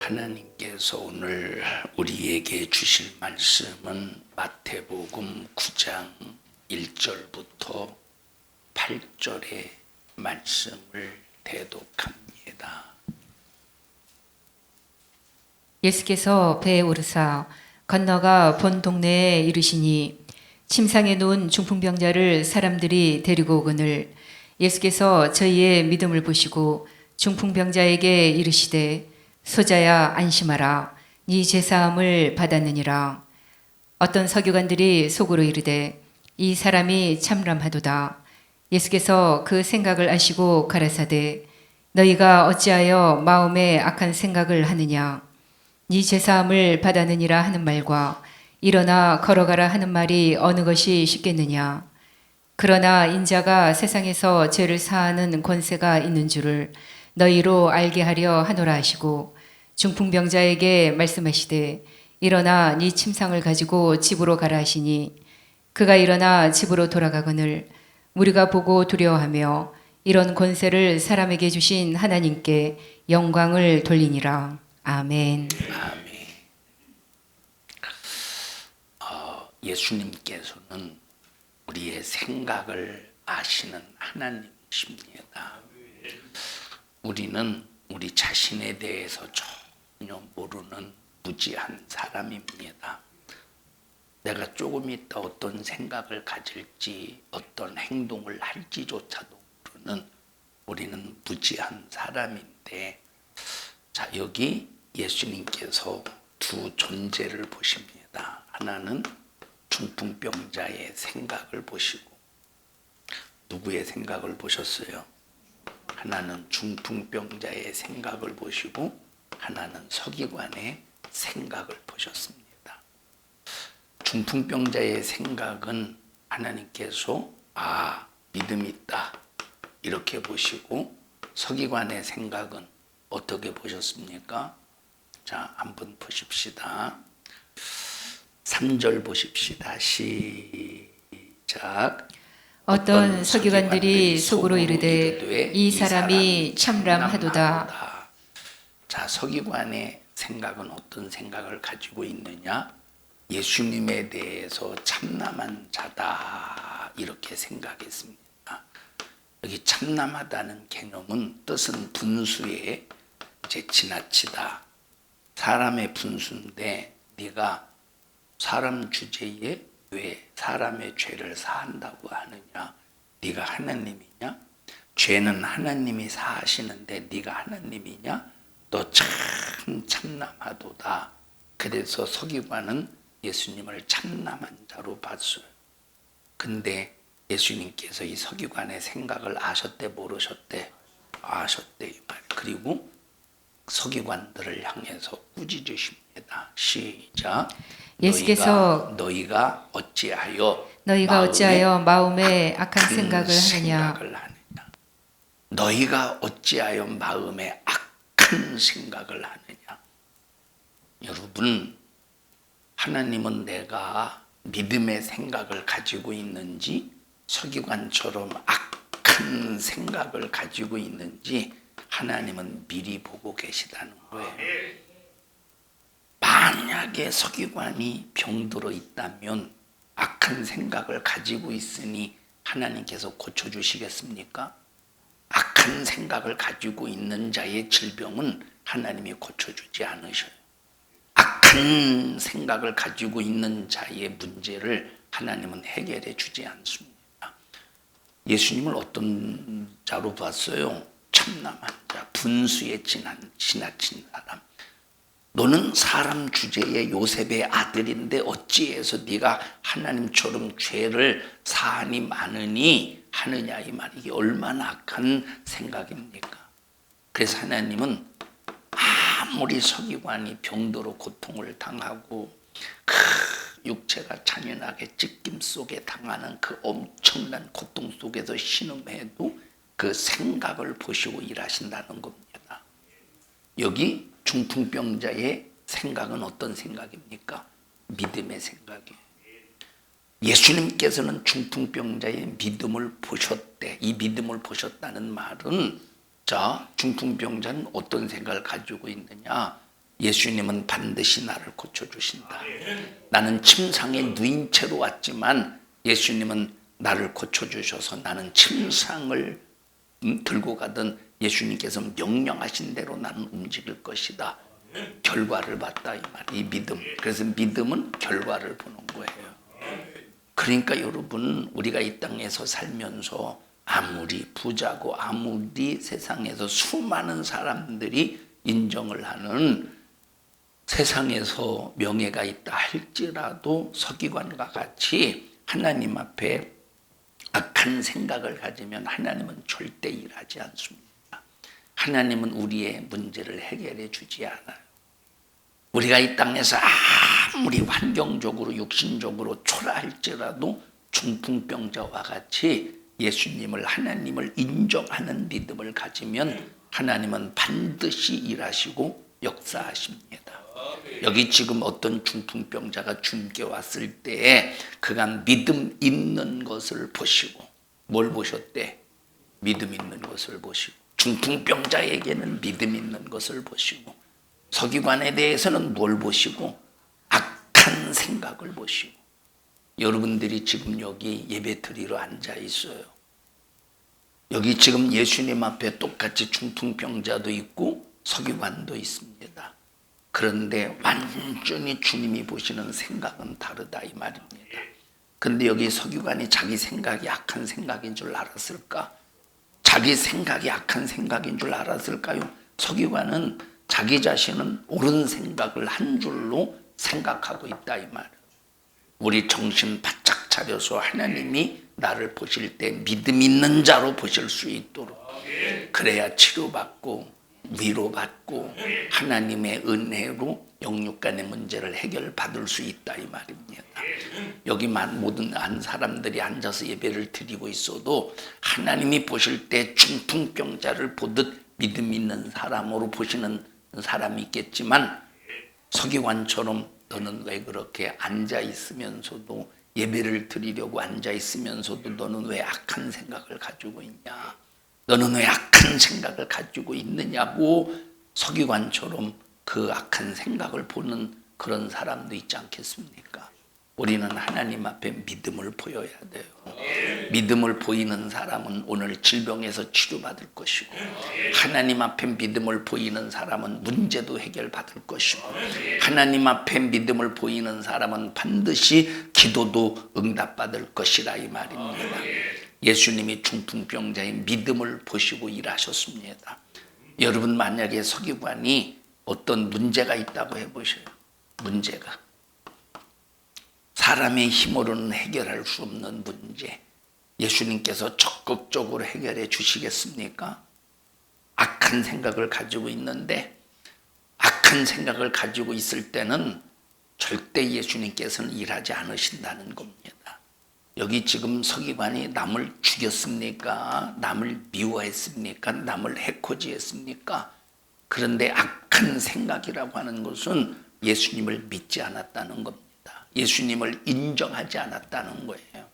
하나님께서 오늘 우리에게 주실 말씀은 마태복음 9장 1절부터 8절의 말씀을 대독합니다. 예수께서 배에 오르사 건너가 본 동네에 이르시니 침상에 누운 중풍병자를 사람들이 데리고 오거늘 예수께서 저희의 믿음을 보시고 중풍병자에게 이르시되 소자야 안심하라 네 제사함을 받았느니라. 어떤 서기관들이 속으로 이르되 이 사람이 참람하도다. 예수께서 그 생각을 아시고 가라사대 너희가 어찌하여 마음에 악한 생각을 하느냐. 네 제사함을 받았느니라 하는 말과 일어나 걸어가라 하는 말이 어느 것이 쉽겠느냐. 그러나 인자가 세상에서 죄를 사하는 권세가 있는 줄을 너희로 알게 하려 하노라 하시고 중풍병자에게 말씀하시되 일어나 네 침상을 가지고 집으로 가라 하시니 그가 일어나 집으로 돌아가거늘 우리가 보고 두려워하며 이런 권세를 사람에게 주신 하나님께 영광을 돌리니라. 아멘. 아멘. 예수님께서는 우리의 생각을 아시는 하나님이십니다. 우리는 우리 자신에 대해서 전혀 모르는 무지한 사람입니다. 내가 조금 있다 어떤 생각을 가질지 어떤 행동을 할지조차도 모르는 우리는 무지한 사람인데, 자, 여기 예수님께서 두 존재를 보십니다. 하나는 중풍병자의 생각을 보시고, 누구의 생각을 보셨어요? 하나는 중풍병자의 생각을 보시고 하나는 서기관의 생각을 보셨습니다. 중풍병자의 생각은 하나님께서 믿음이 있다 이렇게 보시고, 서기관의 생각은 어떻게 보셨습니까? 자, 한번 보십시다. 3절 보십시다. 시작. 어떤 서기관들이 속으로 이르되 이 사람이 참람하도다. 자, 서기관의 생각은 어떤 생각을 가지고 있느냐? 예수님에 대해서 참남한 자다 이렇게 생각했습니다. 여기 참남하다는 개념은 뜻은 분수에 이제 지나치다. 사람의 분수인데 네가 사람 주제에 왜 사람의 죄를 사한다고 하느냐? 네가 하나님이냐? 죄는 하나님이 사하시는데 네가 하나님이냐? 너 참 참남하도다. 그래서 서기관은 예수님을 참남한 자로 봤어요. 근데 예수님께서 이 서기관의 생각을 아셨대 모르셨대? 아셨대 이 말. 그리고 서기관들을 향해서 꾸짖으십니다. 시작. 너희가 어찌하여 마음에 악한 생각을 하느냐. 너희가 어찌하여 마음에 악한 생각을 하느냐. 여러분, 하나님은 내가 믿음의 생각을 가지고 있는지 서기관처럼 악한 생각을 가지고 있는지 하나님은 미리 보고 계시다는 거예요. 만약에 서기관이 병들어 있다면 악한 생각을 가지고 있으니 하나님께서 고쳐주시겠습니까? 악한 생각을 가지고 있는 자의 질병은 하나님이 고쳐주지 않으셔요. 악한 생각을 가지고 있는 자의 문제를 하나님은 해결해 주지 않습니다. 예수님을 어떤 자로 봤어요? 참남한 자, 분수에 지나친 사람. 너는 사람 주제의 요셉의 아들인데 어찌해서 네가 하나님처럼 죄를 사하니 많으니 하느냐 이 말이. 이게 얼마나 악한 생각입니까? 그래서 하나님은 아무리 서기관이 병들어 고통을 당하고 그 육체가 잔인하게 찢김 속에 당하는 그 엄청난 고통 속에서 신음해도 그 생각을 보시고 일하신다는 겁니다. 여기 중풍병자의 생각은 어떤 생각입니까? 믿음의 생각이에요. 예수님께서는 중풍병자의 믿음을 보셨대. 이 믿음을 보셨다는 말은, 자, 중풍병자는 어떤 생각을 가지고 있느냐? 예수님은 반드시 나를 고쳐주신다. 나는 침상에 누인 채로 왔지만 예수님은 나를 고쳐주셔서 나는 침상을 들고 가던 예수님께서 명령하신 대로 나는 움직일 것이다. 결과를 봤다 이 말. 이 믿음. 그래서 믿음은 결과를 보는 거예요. 그러니까 여러분, 우리가 이 땅에서 살면서 아무리 부자고 아무리 세상에서 수많은 사람들이 인정을 하는 세상에서 명예가 있다 할지라도 서기관과 같이 하나님 앞에 악한 생각을 가지면 하나님은 절대 일하지 않습니다. 하나님은 우리의 문제를 해결해 주지 않아요. 우리가 이 땅에서 아무리 환경적으로 육신적으로 초라할지라도 중풍병자와 같이 예수님을, 하나님을 인정하는 믿음을 가지면 하나님은 반드시 일하시고 역사하십니다. 여기 지금 어떤 중풍병자가 주님께 왔을 때 그가 믿음 있는 것을 보시고, 뭘 보셨대? 믿음 있는 것을 보시고, 중풍병자에게는 믿음 있는 것을 보시고, 서기관에 대해서는 뭘 보시고? 악한 생각을 보시고. 여러분들이 지금 여기 예배 드리러 앉아 있어요. 여기 지금 예수님 앞에 똑같이 중풍병자도 있고 서기관도 있습니다. 그런데 완전히 주님이 보시는 생각은 다르다 이 말입니다. 그런데 여기 서기관이 자기 생각이 악한 생각인 줄 알았을까? 자기 생각이 악한 생각인 줄 알았을까요? 서기관은 자기 자신은 옳은 생각을 한 줄로 생각하고 있다 이 말. 우리 정신 바짝 차려서 하나님이 나를 보실 때 믿음 있는 자로 보실 수 있도록, 그래야 치료받고 위로받고 하나님의 은혜로 영육간의 문제를 해결받을 수 있다 이 말입니다. 여기만 모든 사람들이 앉아서 예배를 드리고 있어도 하나님이 보실 때 중풍병자를 보듯 믿음 있는 사람으로 보시는 사람이 있겠지만, 서기관처럼 너는 왜 그렇게 앉아 있으면서도, 예배를 드리려고 앉아 있으면서도 너는 왜 악한 생각을 가지고 있냐? 너는 왜 악한 생각을 가지고 있느냐고 서기관처럼 그 악한 생각을 보는 그런 사람도 있지 않겠습니까? 우리는 하나님 앞에 믿음을 보여야 돼요. 믿음을 보이는 사람은 오늘 질병에서 치료받을 것이고, 하나님 앞에 믿음을 보이는 사람은 문제도 해결받을 것이고, 하나님 앞에 믿음을 보이는 사람은 반드시 기도도 응답받을 것이라 이 말입니다. 예수님이 중풍병자의 믿음을 보시고 일하셨습니다. 여러분, 만약에 서기관이 어떤 문제가 있다고 해보셔요. 문제가 사람의 힘으로는 해결할 수 없는 문제, 예수님께서 적극적으로 해결해 주시겠습니까? 악한 생각을 가지고 있는데, 악한 생각을 가지고 있을 때는 절대 예수님께서는 일하지 않으신다는 겁니다. 여기 지금 서기관이 남을 죽였습니까? 남을 미워했습니까? 남을 해코지했습니까? 그런데 악한 생각이라고 하는 것은 예수님을 믿지 않았다는 겁니다. 예수님을 인정하지 않았다는 거예요.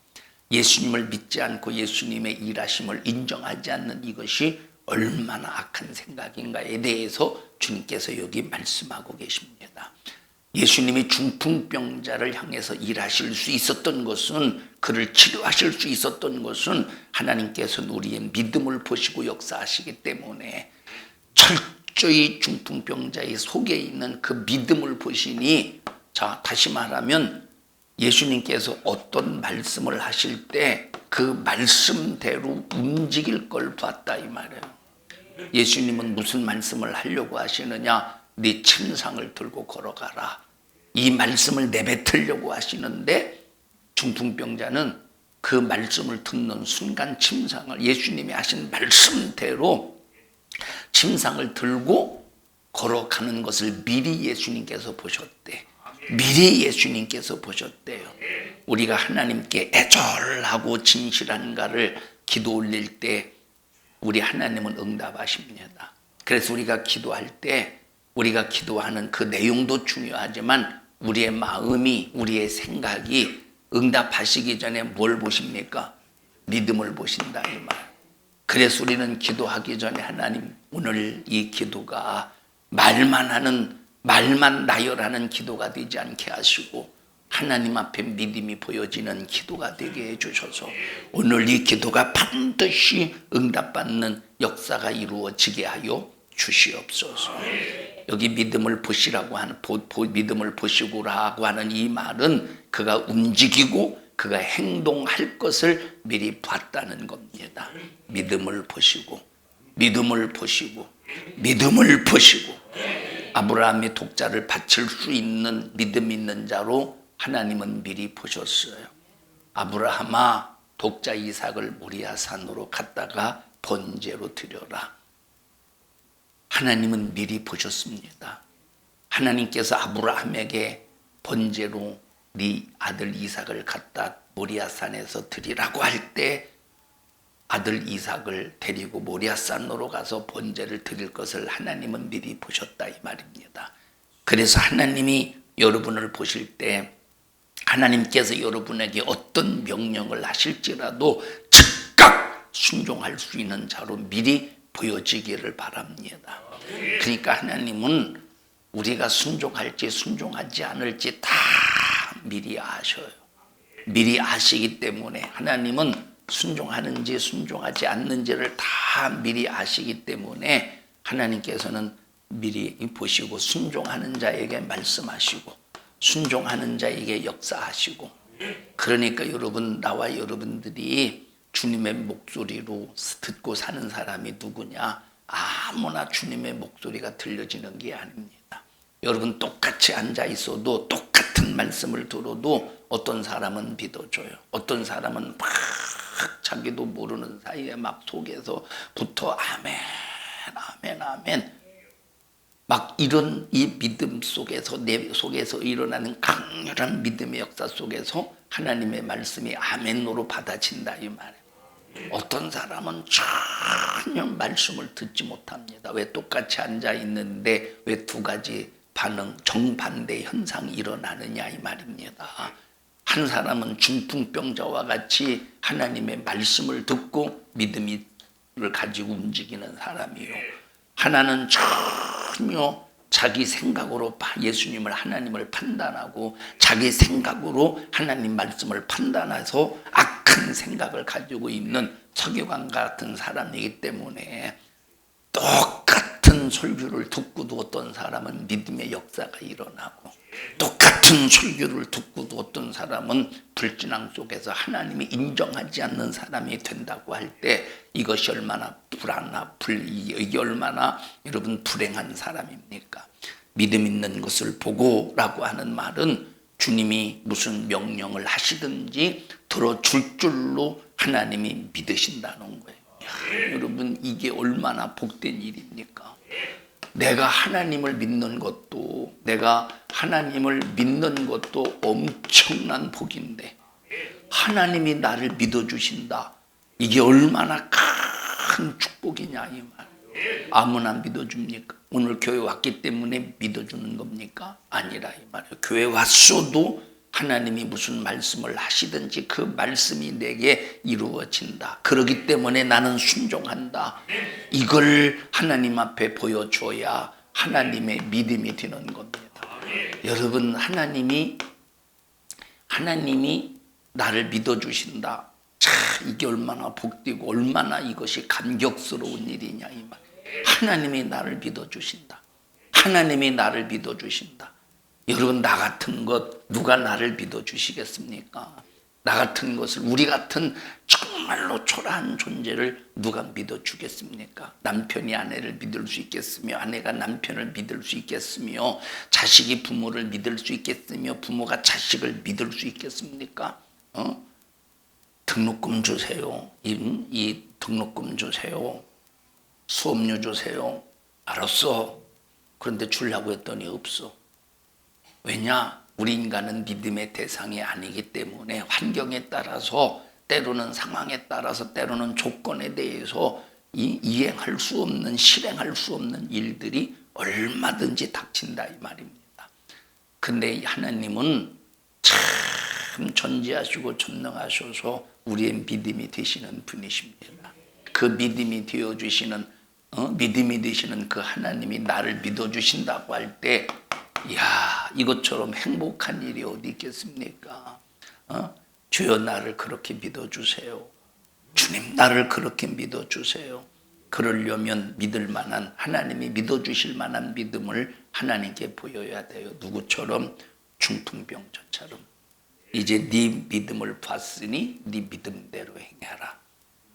예수님을 믿지 않고 예수님의 일하심을 인정하지 않는 이것이 얼마나 악한 생각인가에 대해서 주님께서 여기 말씀하고 계십니다. 예수님이 중풍병자를 향해서 일하실 수 있었던 것은, 그를 치료하실 수 있었던 것은 하나님께서는 우리의 믿음을 보시고 역사하시기 때문에, 철저히 중풍병자의 속에 있는 그 믿음을 보시니, 자, 다시 말하면 예수님께서 어떤 말씀을 하실 때 그 말씀대로 움직일 걸 봤다 이 말이에요. 예수님은 무슨 말씀을 하려고 하시느냐? 네 침상을 들고 걸어가라. 이 말씀을 내뱉으려고 하시는데, 중풍병자는 그 말씀을 듣는 순간 침상을, 예수님이 하신 말씀대로 침상을 들고 걸어가는 것을 미리 예수님께서 보셨대. 미리 예수님께서 보셨대요. 우리가 하나님께 애절하고 진실한가를 기도 올릴 때 우리 하나님은 응답하십니다. 그래서 우리가 기도할 때 우리가 기도하는 그 내용도 중요하지만 우리의 마음이, 우리의 생각이 응답하시기 전에 뭘 보십니까? 믿음을 보신다 이 말. 그래서 우리는 기도하기 전에 하나님, 오늘 이 기도가 말만 하는 말만 나열하는 기도가 되지 않게 하시고 하나님 앞에 믿음이 보여지는 기도가 되게 해주셔서 오늘 이 기도가 반드시 응답받는 역사가 이루어지게 하여 주시옵소서. 여기 믿음을 보시라고 하는 믿음을 보시고라고 하는 이 말은 그가 움직이고 그가 행동할 것을 미리 봤다는 겁니다. 믿음을 보시고 믿음을 보시고 믿음을 보시고 아브라함의 독자를 바칠 수 있는 믿음 있는 자로 하나님은 미리 보셨어요. 아브라함아 독자 이삭을 모리아 산으로 갔다가 번제로 드려라. 하나님은 미리 보셨습니다. 하나님께서 아브라함에게 번제로 네 아들 이삭을 갖다 모리아 산에서 드리라고 할 때 아들 이삭을 데리고 모리아 산으로 가서 번제를 드릴 것을 하나님은 미리 보셨다 이 말입니다. 그래서 하나님이 여러분을 보실 때 하나님께서 여러분에게 어떤 명령을 하실지라도 즉각 순종할 수 있는 자로 미리 보여지기를 바랍니다. 그러니까 하나님은 우리가 순종할지 순종하지 않을지 다 미리 아셔요. 미리 아시기 때문에 하나님은 순종하는지 순종하지 않는지를 다 미리 아시기 때문에 하나님께서는 미리 보시고 순종하는 자에게 말씀하시고 순종하는 자에게 역사하시고 그러니까 여러분 나와 여러분들이 주님의 목소리로 듣고 사는 사람이 누구냐? 아무나 주님의 목소리가 들려지는 게 아닙니다. 여러분 똑같이 앉아 있어도 똑같은 말씀을 들어도 어떤 사람은 믿어줘요. 어떤 사람은 막 자기도 모르는 사이에 막 속에서부터 아멘 아멘 아멘 막 이런 이 믿음 속에서 내 속에서 일어나는 강렬한 믿음의 역사 속에서 하나님의 말씀이 아멘으로 받아진다 이 말이에요. 어떤 사람은 전혀 말씀을 듣지 못합니다. 왜 똑같이 앉아 있는데 왜 두 가지 반응 정반대 현상이 일어나느냐 이 말입니다. 한 사람은 중풍병자와 같이 하나님의 말씀을 듣고 믿음을 가지고 움직이는 사람이요. 하나는 전혀 자기 생각으로 예수님을 하나님을 판단하고 자기 생각으로 하나님 말씀을 판단해서 악한 생각을 가지고 있는 서기관과 같은 사람이기 때문에 똑같은 설교를 듣고도 어떤 사람은 믿음의 역사가 일어나고 똑같은 설교를 듣고도 어떤 사람은 불진앙 속에서 하나님이 인정하지 않는 사람이 된다고 할 때 이것이 얼마나 이게 얼마나 여러분 불행한 사람입니까? 믿음 있는 것을 보고라고 하는 말은 주님이 무슨 명령을 하시든지 들어줄 줄로 하나님이 믿으신다는 거예요. 야, 여러분 이게 얼마나 복된 일입니까? 내가 하나님을 믿는 것도 엄청난 복인데 하나님이 나를 믿어주신다. 이게 얼마나 큰 축복이냐 이 말. 아무나 믿어줍니까? 오늘 교회 왔기 때문에 믿어주는 겁니까? 아니라 이 말이에요. 교회 왔어도 하나님이 무슨 말씀을 하시든지 그 말씀이 내게 이루어진다. 그렇기 때문에 나는 순종한다. 이걸 하나님 앞에 보여줘야 하나님의 믿음이 되는 겁니다. 여러분 하나님이 나를 믿어주신다. 자, 이게 얼마나 복되고 얼마나 이것이 감격스러운 일이냐 이 말. 하나님이 나를 믿어주신다. 하나님이 나를 믿어주신다. 여러분 나 같은 것 누가 나를 믿어주시겠습니까? 나 같은 것을 우리 같은 정말로 초라한 존재를 누가 믿어주겠습니까? 남편이 아내를 믿을 수 있겠으며 아내가 남편을 믿을 수 있겠으며 자식이 부모를 믿을 수 있겠으며 부모가 자식을 믿을 수 있겠습니까? 등록금 주세요. 이 등록금 주세요. 수업료 주세요. 알았어. 그런데 주려고 했더니 없어. 왜냐? 우리 인간은 믿음의 대상이 아니기 때문에 환경에 따라서 때로는 상황에 따라서 때로는 조건에 대해서 이행할 수 없는 실행할 수 없는 일들이 얼마든지 닥친다 이 말입니다. 근데 하나님은 참 전지하시고 전능하셔서 우리의 믿음이 되시는 분이십니다. 그 믿음이 되어주시는 믿음이 되시는 그 하나님이 나를 믿어주신다고 할 때, 이야, 이것처럼 행복한 일이 어디 있겠습니까? 주여 나를 그렇게 믿어주세요. 주님 나를 그렇게 믿어주세요. 그러려면 믿을 만한, 하나님이 믿어주실 만한 믿음을 하나님께 보여야 돼요. 누구처럼? 중풍병자처럼. 이제 네 믿음을 봤으니 네 믿음대로 행하라.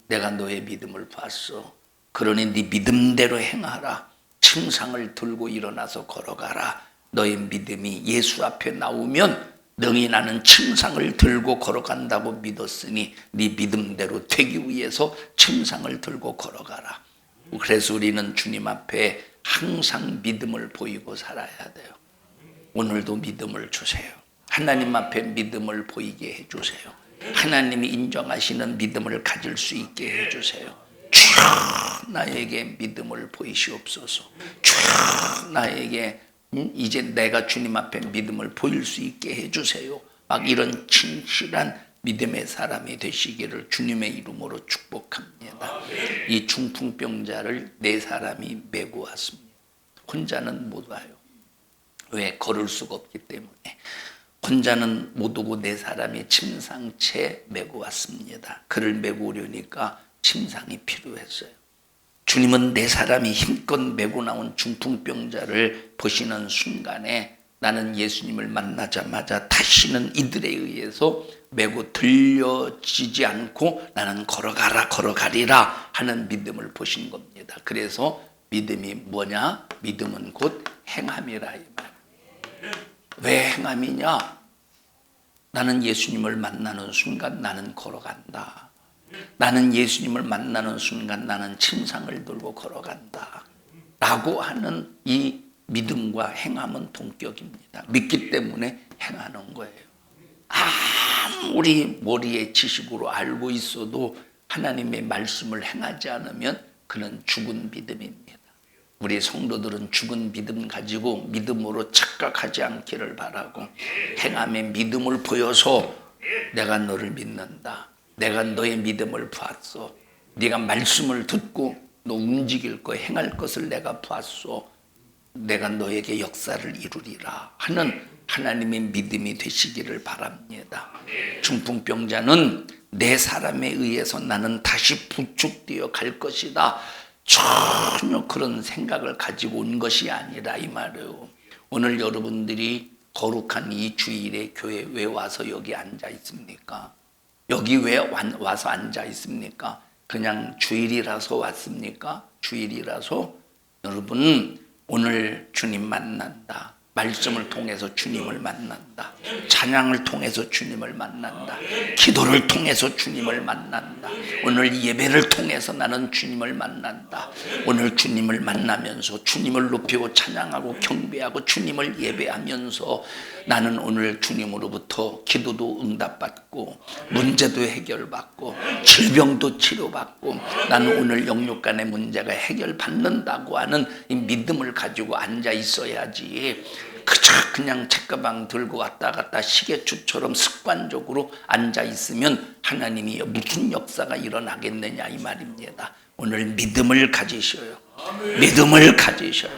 내가 너의 믿음을 봤어. 그러니 네 믿음대로 행하라. 침상을 들고 일어나서 걸어가라. 너의 믿음이 예수 앞에 나오면 능히 나는 침상을 들고 걸어간다고 믿었으니 네 믿음대로 되기 위해서 침상을 들고 걸어가라. 그래서 우리는 주님 앞에 항상 믿음을 보이고 살아야 돼요. 오늘도 믿음을 주세요. 하나님 앞에 믿음을 보이게 해주세요. 하나님이 인정하시는 믿음을 가질 수 있게 해주세요. 주 나에게 믿음을 보이시옵소서. 주 나에게 이제 내가 주님 앞에 믿음을 보일 수 있게 해주세요. 막 이런 진실한 믿음의 사람이 되시기를 주님의 이름으로 축복합니다. 이 중풍병자를 네 사람이 메고 왔습니다. 혼자는 못 와요. 왜? 걸을 수가 없기 때문에. 혼자는 못 오고 네 사람이 침상채 메고 왔습니다. 그를 메고 오려니까 침상이 필요했어요. 주님은 네 사람이 힘껏 메고 나온 중풍병자를 보시는 순간에 나는 예수님을 만나자마자 다시는 이들에 의해서 메고 들려지지 않고 나는 걸어가라 걸어가리라 하는 믿음을 보신 겁니다. 그래서 믿음이 뭐냐? 믿음은 곧 행함이라 이 말. 왜 행함이냐? 나는 예수님을 만나는 순간 나는 걸어간다. 나는 예수님을 만나는 순간 나는 침상을 들고 걸어간다. 라고 하는 이 믿음과 행함은 동격입니다. 믿기 때문에 행하는 거예요. 아무리 머리에 지식으로 알고 있어도 하나님의 말씀을 행하지 않으면 그는 죽은 믿음입니다. 우리 성도들은 죽은 믿음 가지고 믿음으로 착각하지 않기를 바라고 행함의 믿음을 보여서 내가 너를 믿는다. 내가 너의 믿음을 봤어. 네가 말씀을 듣고 너 움직일 거 행할 것을 내가 봤어. 내가 너에게 역사를 이루리라 하는 하나님의 믿음이 되시기를 바랍니다. 중풍병자는 네 사람에 의해서 나는 다시 부축되어 갈 것이다. 전혀 그런 생각을 가지고 온 것이 아니라 이 말이에요. 오늘 여러분들이 거룩한 이 주일에 교회 왜 와서 여기 앉아 있습니까? 여기 왜 와서 앉아 있습니까? 그냥 주일이라서 왔습니까? 주일이라서? 여러분 오늘 주님 만난다. 말씀을 통해서 주님을 만난다. 찬양을 통해서 주님을 만난다. 기도를 통해서 주님을 만난다. 오늘 예배를 통해서 나는 주님을 만난다. 오늘 주님을 만나면서 주님을 높이고 찬양하고 경배하고 주님을 예배하면서 나는 오늘 주님으로부터 기도도 응답받고 문제도 해결받고 질병도 치료받고 나는 오늘 영육간의 문제가 해결받는다고 하는 이 믿음을 가지고 앉아 있어야지. 그저 그냥 책가방 들고 왔다 갔다 시계추처럼 습관적으로 앉아 있으면 하나님이 무슨 역사가 일어나겠느냐 이 말입니다. 오늘 믿음을 가지셔요. 믿음을 가지셔요.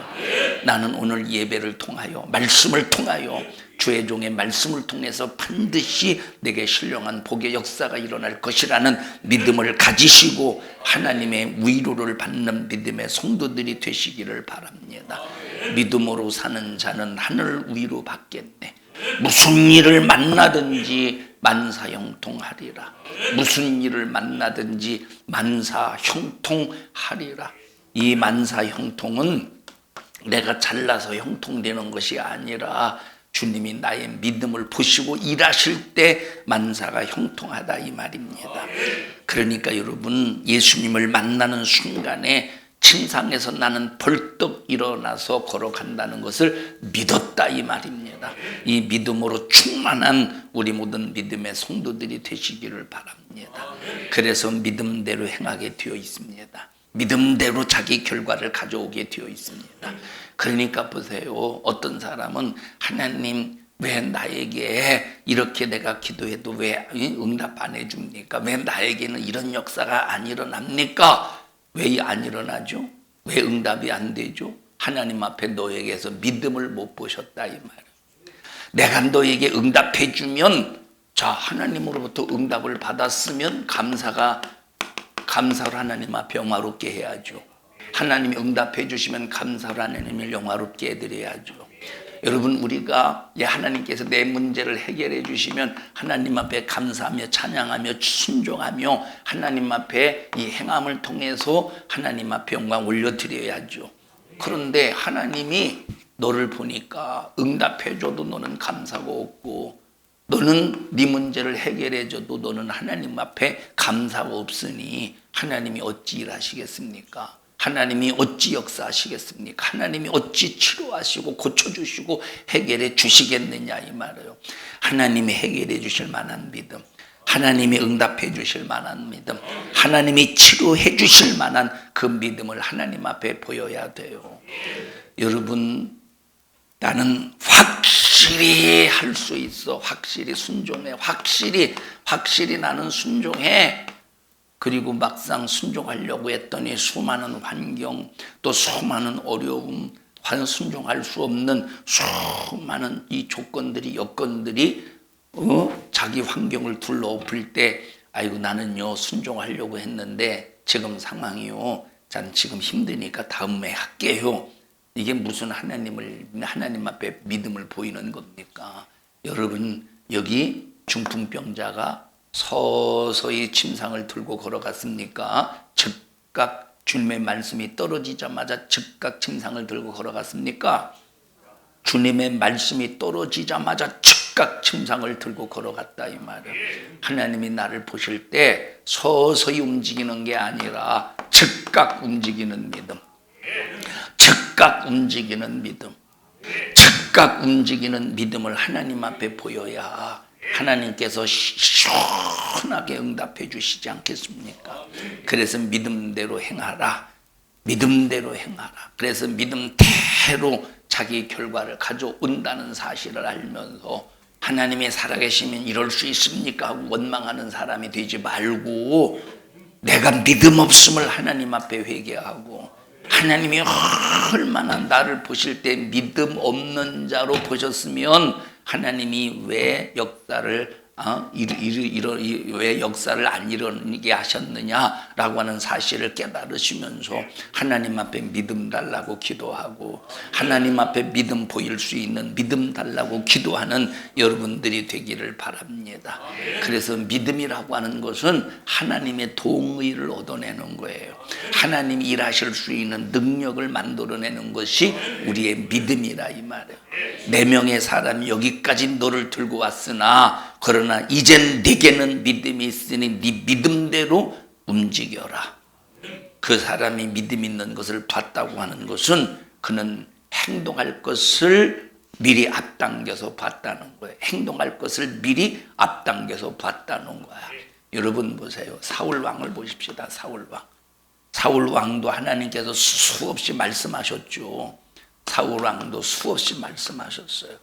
나는 오늘 예배를 통하여 말씀을 통하여 주의 종의 말씀을 통해서 반드시 내게 신령한 복의 역사가 일어날 것이라는 믿음을 가지시고 하나님의 위로를 받는 믿음의 성도들이 되시기를 바랍니다. 믿음으로 사는 자는 하늘 위로 받겠네. 무슨 일을 만나든지 만사형통하리라. 무슨 일을 만나든지 만사형통하리라. 이 만사형통은 내가 잘나서 형통되는 것이 아니라 주님이 나의 믿음을 보시고 일하실 때 만사가 형통하다 이 말입니다. 그러니까 여러분 예수님을 만나는 순간에 침상에서 나는 벌떡 일어나서 걸어간다는 것을 믿었다 이 말입니다. 이 믿음으로 충만한 우리 모든 믿음의 성도들이 되시기를 바랍니다. 그래서 믿음대로 행하게 되어 있습니다. 믿음대로 자기 결과를 가져오게 되어 있습니다. 그러니까 보세요. 어떤 사람은 하나님 왜 나에게 이렇게 내가 기도해도 왜 응답 안 해줍니까? 왜 나에게는 이런 역사가 안 일어납니까? 왜 안 일어나죠? 왜 응답이 안 되죠? 하나님 앞에 너에게서 믿음을 못 보셨다 이 말이에요. 내가 너에게 응답해 주면 자, 하나님으로부터 응답을 받았으면 감사를 하나님 앞에 영화롭게 해야죠. 하나님이 응답해 주시면 감사를 하나님을 영화롭게 해드려야죠. 여러분, 우리가 하나님께서 내 문제를 해결해 주시면 하나님 앞에 감사하며 찬양하며 순종하며 하나님 앞에 이 행함을 통해서 하나님 앞에 영광 올려드려야죠. 그런데 하나님이 너를 보니까 응답해 줘도 너는 감사가 없고, 너는 네 문제를 해결해 줘도 너는 하나님 앞에 감사가 없으니 하나님이 어찌 일하시겠습니까? 하나님이 어찌 역사하시겠습니까? 하나님이 어찌 치료하시고 고쳐주시고 해결해 주시겠느냐 이 말이에요. 하나님이 해결해 주실 만한 믿음, 하나님이 응답해 주실 만한 믿음, 하나님이 치료해 주실 만한 그 믿음을 하나님 앞에 보여야 돼요. 여러분, 나는 확실히 할 수 있어. 확실히 순종해. 확실히 나는 순종해. 그리고 막상 순종하려고 했더니 수많은 환경, 또 수많은 어려움, 순종할 수 없는 수많은 이 조건들이, 여건들이 자기 환경을 둘러엎을 때, 아이고 나는요 순종하려고 했는데 지금 상황이요, 전 지금 힘드니까 다음에 할게요. 이게 무슨 하나님 앞에 믿음을 보이는 겁니까? 여러분, 여기 중풍병자가 서서히 침상을 들고 걸어갔습니까? 즉각 주님의 말씀이 떨어지자마자 즉각 침상을 들고 걸어갔습니까? 주님의 말씀이 떨어지자마자 즉각 침상을 들고 걸어갔다 이 말이에요. 하나님이 나를 보실 때 서서히 움직이는 게 아니라 즉각 움직이는 믿음, 즉각 움직이는 믿음, 즉각 움직이는 믿음을 하나님 앞에 보여야 하나님께서 시원하게 응답해 주시지 않겠습니까? 그래서 믿음대로 행하라. 믿음대로 행하라. 그래서 믿음대로 자기 결과를 가져온다는 사실을 알면서 하나님이 살아계시면 이럴 수 있습니까? 하고 원망하는 사람이 되지 말고 내가 믿음 없음을 하나님 앞에 회개하고, 하나님이 얼마나 나를 보실 때 믿음 없는 자로 보셨으면 하나님이 왜 역사를 왜 역사를 안 일어나게 하셨느냐라고 하는 사실을 깨달으시면서 하나님 앞에 믿음 달라고 기도하고, 하나님 앞에 믿음 보일 수 있는 믿음 달라고 기도하는 여러분들이 되기를 바랍니다. 그래서 믿음이라고 하는 것은 하나님의 동의를 얻어내는 거예요. 하나님이 일하실 수 있는 능력을 만들어내는 것이 우리의 믿음이라 이 말이에요. 4명의 사람이 여기까지 너를 들고 왔으나 그러나 이젠 네게는 믿음이 있으니 네 믿음대로 움직여라. 그 사람이 믿음 있는 것을 봤다고 하는 것은 그는 행동할 것을 미리 앞당겨서 봤다는 거예요. 행동할 것을 미리 앞당겨서 봤다는 거야. 여러분 보세요. 사울 왕을 보십시다. 사울 왕. 사울 왕도 하나님께서 수없이 말씀하셨죠. 사울 왕도 수없이 말씀하셨어요.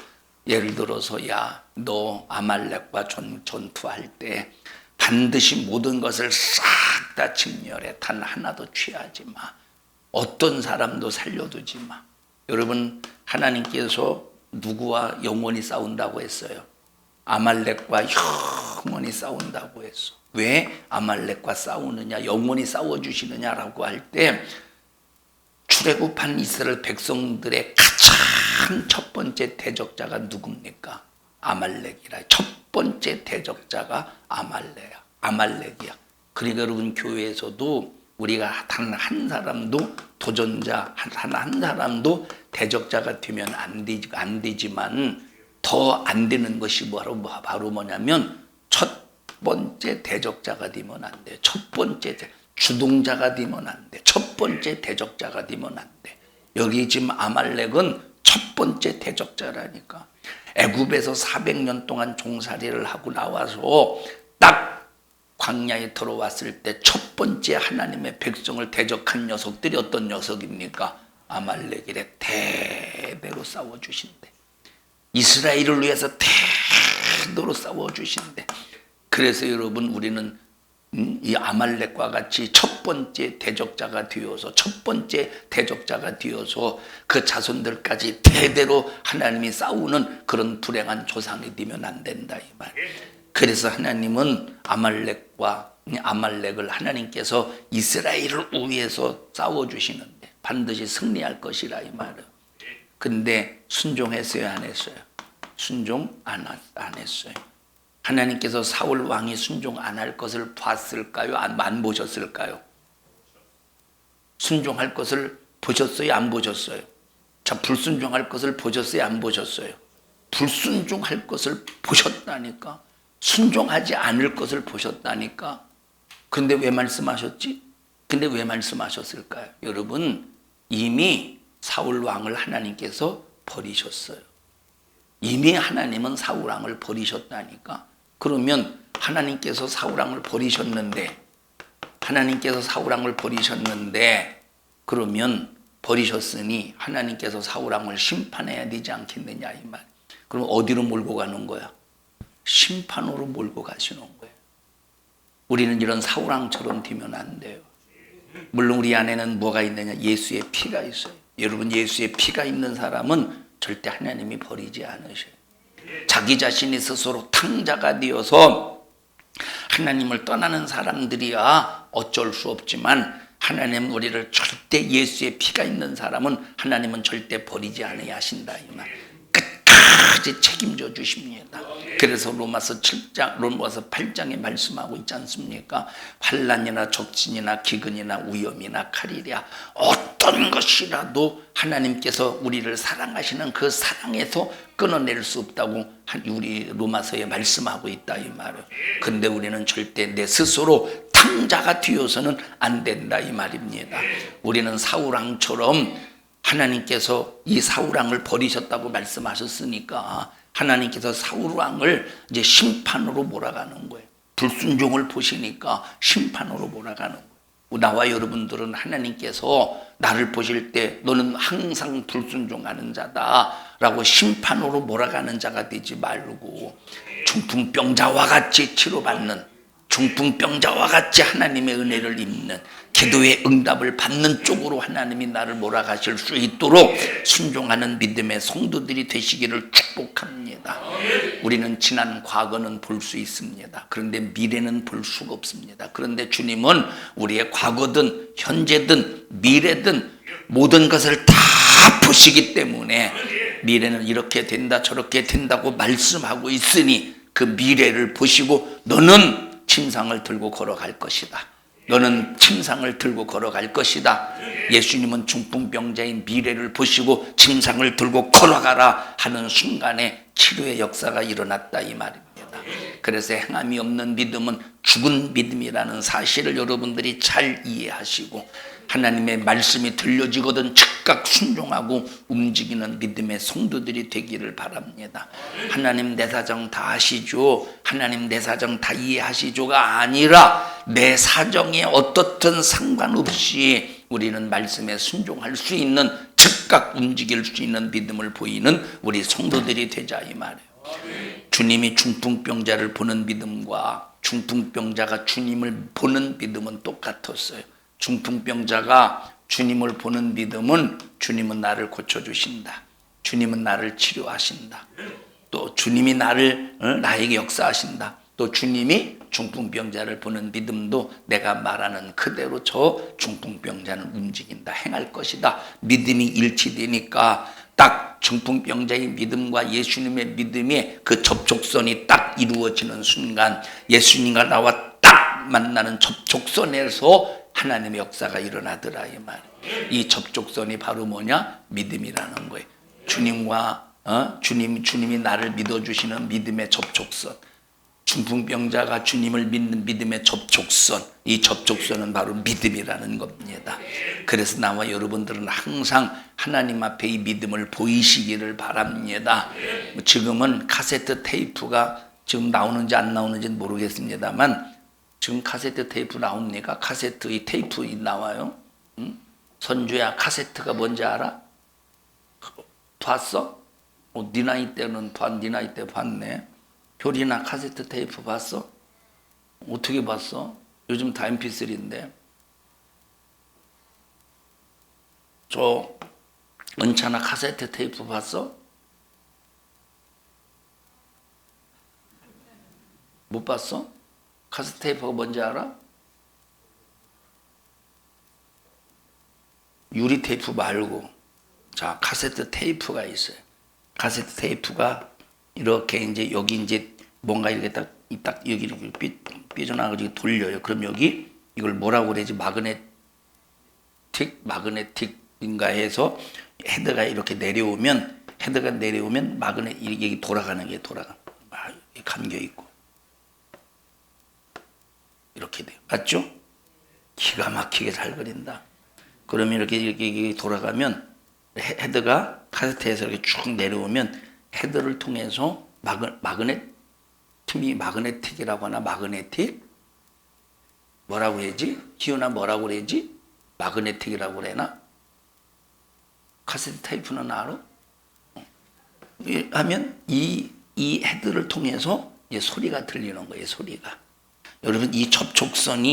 예를 들어서 야, 너 아말렉과 전투할 때 반드시 모든 것을 싹 다 진멸해. 단 하나도 취하지 마. 어떤 사람도 살려두지 마. 여러분, 하나님께서 누구와 영원히 싸운다고 했어요? 아말렉과 영원히 싸운다고 했어. 왜 아말렉과 싸우느냐, 영원히 싸워주시느냐라고 할 때 출애굽한 이스라엘 백성들의 가장 첫 번째 대적자가 누굽니까? 아말렉이라. 첫 번째 대적자가 아말렉이야. 그러니까 여러분, 교회에서도 우리가 단 한 사람도 도전자, 한 사람도 대적자가 되면 안 되지만 더 안 되는 것이 바로 뭐냐면 첫 번째 대적자가 되면 안 돼. 첫 번째 주동자가 되면 안 돼. 첫 번째 대적자가 되면 안 돼. 여기 지금 아말렉은 첫 번째 대적자라니까. 애굽에서 400년 동안 종살이를 하고 나와서 딱 광야에 들어왔을 때 첫 번째 하나님의 백성을 대적한 녀석들이 어떤 녀석입니까? 아말렉이래. 대대로 싸워주신대. 이스라엘을 위해서 대대로 싸워주신대. 그래서 여러분, 우리는 이 아말렉과 같이 첫 번째 대적자가 되어서 그 자손들까지 대대로 하나님이 싸우는 그런 불행한 조상이 되면 안 된다 이 말. 그래서 하나님은 아말렉을 하나님께서 이스라엘을 위해서 싸워주시는데 반드시 승리할 것이라 이 말은. 근데 순종했어요 안 했어요? 순종 안 했어요. 하나님께서 사울 왕이 순종 안 할 것을 봤을까요? 안 보셨을까요? 순종할 것을 보셨어요? 안 보셨어요? 자, 불순종할 것을 보셨어요? 안 보셨어요? 불순종할 것을 보셨다니까. 순종하지 않을 것을 보셨다니까. 근데 왜 말씀하셨지? 근데 왜 말씀하셨을까요? 여러분, 이미 사울 왕을 하나님께서 버리셨어요. 이미 하나님은 사울 왕을 버리셨다니까. 그러면 하나님께서 사울 왕을 버리셨는데 그러면 버리셨으니 하나님께서 사울 왕을 심판해야 되지 않겠느냐 이 말. 그럼 어디로 몰고 가는 거야? 심판으로 몰고 가시는 거예요. 우리는 이런 사울 왕처럼 되면 안 돼요. 물론 우리 안에는 뭐가 있느냐? 예수의 피가 있어요. 여러분, 예수의 피가 있는 사람은 절대 하나님이 버리지 않으셔요. 자기 자신이 스스로 탕자가 되어서 하나님을 떠나는 사람들이야 어쩔 수 없지만 하나님은 우리를 절대 예수의 피가 있는 사람은 하나님은 절대 버리지 않아야 하신다 이 말. 끝까지 책임져 주십니다. 그래서 로마서 8장에 말씀하고 있지 않습니까? 환난이나 적진이나 기근이나 위험이나 칼이랴 어떤 것이라도 하나님께서 우리를 사랑하시는 그 사랑에서 끊어낼 수 없다고 우리 로마서에 말씀하고 있다 이 말이에요. 근데 우리는 절대 내 스스로 탕자가 되어서는 안 된다 이 말입니다. 우리는 사울왕처럼 하나님께서 이 사울왕을 버리셨다고 말씀하셨으니까 하나님께서 사울왕을 이제 심판으로 몰아가는 거예요. 불순종을 보시니까 심판으로 몰아가는 거예요. 나와 여러분들은 하나님께서 나를 보실 때 너는 항상 불순종하는 자다라고 심판으로 몰아가는 자가 되지 말고 중풍병자와 같이 치료받는, 중풍병자와 같이 하나님의 은혜를 입는, 기도의 응답을 받는 쪽으로 하나님이 나를 몰아가실 수 있도록 순종하는 믿음의 성도들이 되시기를 축복합니다. 우리는 지난 과거는 볼 수 있습니다. 그런데 미래는 볼 수가 없습니다. 그런데 주님은 우리의 과거든 현재든 미래든 모든 것을 다 보시기 때문에 미래는 이렇게 된다 저렇게 된다고 말씀하고 있으니 그 미래를 보시고 너는 침상을 들고 걸어갈 것이다. 너는 침상을 들고 걸어갈 것이다. 예수님은 중풍병자의 미래를 보시고 침상을 들고 걸어가라 하는 순간에 치료의 역사가 일어났다 이 말입니다. 그래서 행함이 없는 믿음은 죽은 믿음이라는 사실을 여러분들이 잘 이해하시고 하나님의 말씀이 들려지거든 즉각 순종하고 움직이는 믿음의 성도들이 되기를 바랍니다. 하나님 내 사정 다 아시죠? 하나님 내 사정 다 이해하시죠가 아니라 내 사정에 어떻든 상관없이 우리는 말씀에 순종할 수 있는 즉각 움직일 수 있는 믿음을 보이는 우리 성도들이 되자 이 말이에요. 주님이 중풍병자를 보는 믿음과 중풍병자가 주님을 보는 믿음은 똑같았어요. 중풍병자가 주님을 보는 믿음은 주님은 나를 고쳐주신다. 주님은 나를 치료하신다. 또 주님이 나에게 역사하신다. 또 주님이 중풍병자를 보는 믿음도 내가 말하는 그대로 저 중풍병자는 움직인다. 행할 것이다. 믿음이 일치되니까 딱 중풍병자의 믿음과 예수님의 믿음의 그 접촉선이 딱 이루어지는 순간 예수님과 나와 딱 만나는 접촉선에서 하나님의 역사가 일어나더라 이 말. 이 접촉선이 바로 뭐냐? 믿음이라는 거예요. 주님과 주님이 나를 믿어주시는 믿음의 접촉선. 중풍병자가 주님을 믿는 믿음의 접촉선. 이 접촉선은 바로 믿음이라는 겁니다. 그래서 나와 여러분들은 항상 하나님 앞에 이 믿음을 보이시기를 바랍니다. 지금은 카세트 테이프가 지금 나오는지 안 나오는지는 모르겠습니다만 지금 카세트 테이프 나옵니까? 카세트 이 테이프 나와요? 응? 선주야 카세트가 뭔지 알아? 봤어? 네 나이 때는 네 나이 때 봤네. 효리나 카세트 테이프 봤어? 어떻게 봤어? 요즘 다 mp3인데 저 은찬아 카세트 테이프 봤어? 못 봤어? 카세트 테이프가 뭔지 알아? 유리 테이프 말고 자 카세트 테이프가 있어요. 카세트 테이프가 이렇게 이제 여기 이제 뭔가 이렇게 딱 여기 이렇게 삐져나가지고 돌려요. 그럼 여기 이걸 뭐라고 그러지? 마그네틱인가 해서 헤드가 이렇게 내려오면 마그네 이게 돌아가는 게 돌아가. 감겨 있고 이렇게 돼요. 맞죠? 기가 막히게 잘 그린다. 그러면 이렇게 돌아가면 헤드가 카세트에서 이렇게 쭉 내려오면 헤드를 통해서 마그네틱이라고 하나 마그네틱 뭐라고 해야지? 기훈아 뭐라고 그래야지? 마그네틱이라고 그래나? 카세트 테이프는 알아? 하면 이 헤드를 통해서 소리가 들리는 거예요. 소리가. 여러분 이 접촉선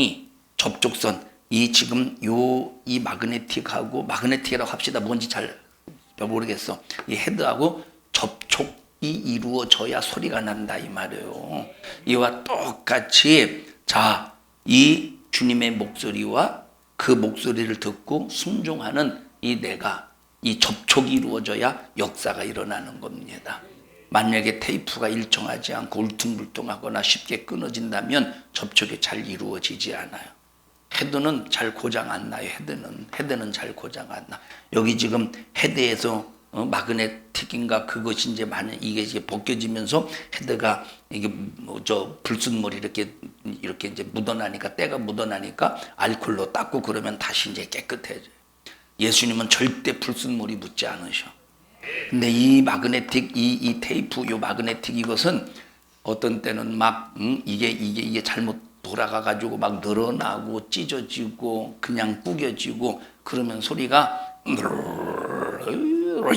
이 지금 이 마그네틱이라고 합시다. 뭔지 잘 모르겠어. 이 헤드하고 접촉이 이루어져야 소리가 난다 이 말이에요. 이와 똑같이 자, 이 주님의 목소리와 그 목소리를 듣고 순종하는 이 접촉이 이루어져야 역사가 일어나는 겁니다. 만약에 테이프가 일정하지 않고 울퉁불퉁하거나 쉽게 끊어진다면 접촉이 잘 이루어지지 않아요. 헤드는 잘 고장 안 나요. 헤드는 잘 고장 안 나. 여기 지금 헤드에서 마그네틱인가 그것이 이제 이게 벗겨지면서 헤드가 이게 불순물이 이렇게 이제 묻어나니까 때가 묻어나니까 알코올로 닦고 그러면 다시 이제 깨끗해져요. 예수님은 절대 불순물이 묻지 않으셔. 근데 이 마그네틱 이 테이프 요 마그네틱 이것은 어떤 때는 막 이게 잘못 돌아가 가지고 막 늘어나고 찢어지고 그냥 구겨지고 그러면 소리가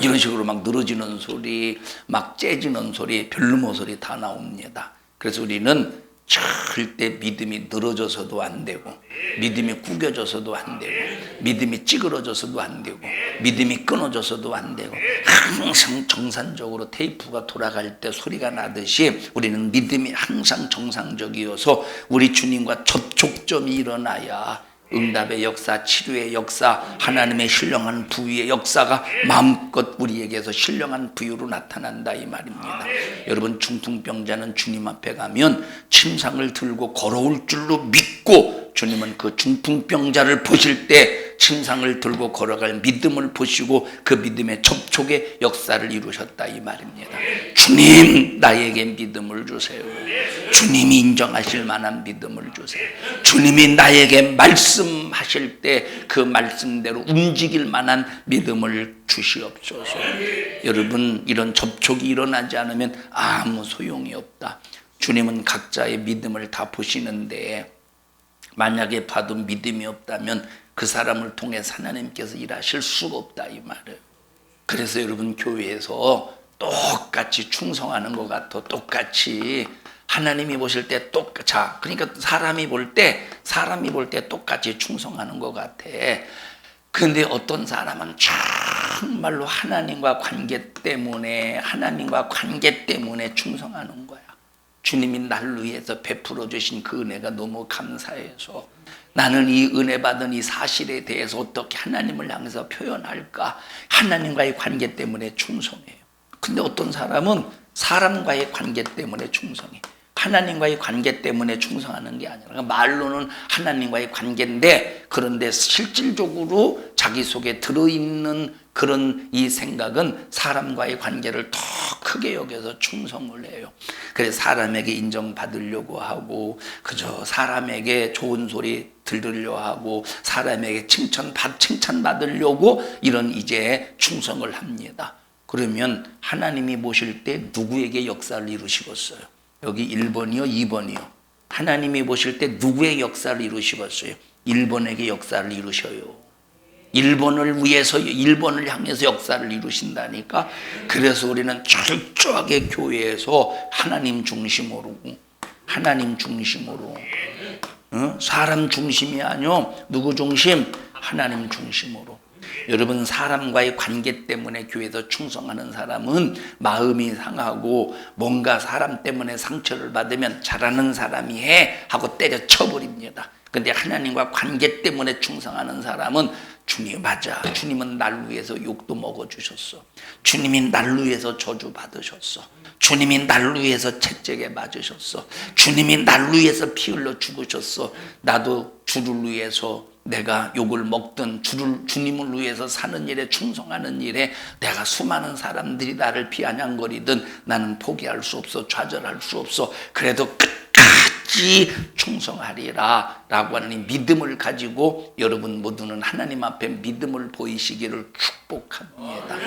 이런 식으로 막 늘어지는 소리, 막 째지는 소리, 별루모 소리 다 나옵니다. 그래서 우리는 절대 믿음이 늘어져서도 안 되고 믿음이 구겨져서도 안 되고 믿음이 찌그러져서도 안 되고 믿음이 끊어져서도 안 되고 항상 정상적으로 테이프가 돌아갈 때 소리가 나듯이 우리는 믿음이 항상 정상적이어서 우리 주님과 접촉점이 일어나야 응답의 역사, 치료의 역사, 하나님의 신령한 부유의 역사가 마음껏 우리에게서 신령한 부유로 나타난다 이 말입니다. 여러분 중풍병자는 주님 앞에 가면 침상을 들고 걸어올 줄로 믿고 주님은 그 중풍병자를 보실 때 침상을 들고 걸어갈 믿음을 보시고 그 믿음의 접촉의 역사를 이루셨다 이 말입니다. 주님 나에게 믿음을 주세요. 주님이 인정하실 만한 믿음을 주세요. 주님이 나에게 말씀하실 때 그 말씀대로 움직일 만한 믿음을 주시옵소서. 여러분 이런 접촉이 일어나지 않으면 아무 소용이 없다. 주님은 각자의 믿음을 다 보시는데 만약에 봐도 믿음이 없다면 그 사람을 통해 하나님께서 일하실 수가 없다 이 말이에요. 그래서 여러분 교회에서 똑같이 충성하는 것 같아. 똑같이 하나님이 보실 때 그러니까 사람이 볼 때 똑같이 충성하는 것 같아. 근데 어떤 사람은 정말로 하나님과 관계 때문에 충성하는 거야. 주님이 나를 위해서 베풀어 주신 그 은혜가 너무 감사해서 나는 이 은혜 받은 이 사실에 대해서 어떻게 하나님을 향해서 표현할까? 하나님과의 관계 때문에 충성해요. 근데 어떤 사람은 사람과의 관계 때문에 충성해. 하나님과의 관계 때문에 충성하는 게 아니라 말로는 하나님과의 관계인데 그런데 실질적으로 자기 속에 들어있는 그런 이 생각은 사람과의 관계를 더 크게 여겨서 충성을 해요. 그래서 사람에게 인정받으려고 하고 그저 사람에게 좋은 소리 들으려 하고 사람에게 칭찬받으려고 이런 이제 충성을 합니다. 그러면 하나님이 보실 때 누구에게 역사를 이루시겠어요? 여기 1번이요 2번이요. 하나님이 보실 때 누구의 역사를 이루시겠어요? 1번에게 역사를 이루셔요. 1번을 위해서 1번을 향해서 역사를 이루신다니까. 그래서 우리는 철저하게 교회에서 하나님 중심으로 사람 중심이 아니요. 누구 중심? 하나님 중심으로. 여러분, 사람과의 관계 때문에 교회에서 충성하는 사람은 마음이 상하고 뭔가 사람 때문에 상처를 받으면 잘하는 사람이 해 하고 때려쳐버립니다. 근데 하나님과 관계 때문에 충성하는 사람은 주님 맞아. 주님은 날 위해서 욕도 먹어주셨어. 주님이 날 위해서 저주 받으셨어. 주님이 날 위해서 채찍에 맞으셨어. 주님이 날 위해서 피 흘려 죽으셨어. 나도 주를 위해서 내가 욕을 먹든 주님을 위해서 사는 일에 충성하는 일에 내가 수많은 사람들이 나를 비아냥거리든 나는 포기할 수 없어. 좌절할 수 없어. 그래도 끝까지 충성하리라 라고 하는 이 믿음을 가지고 여러분 모두는 하나님 앞에 믿음을 보이시기를 축복합니다.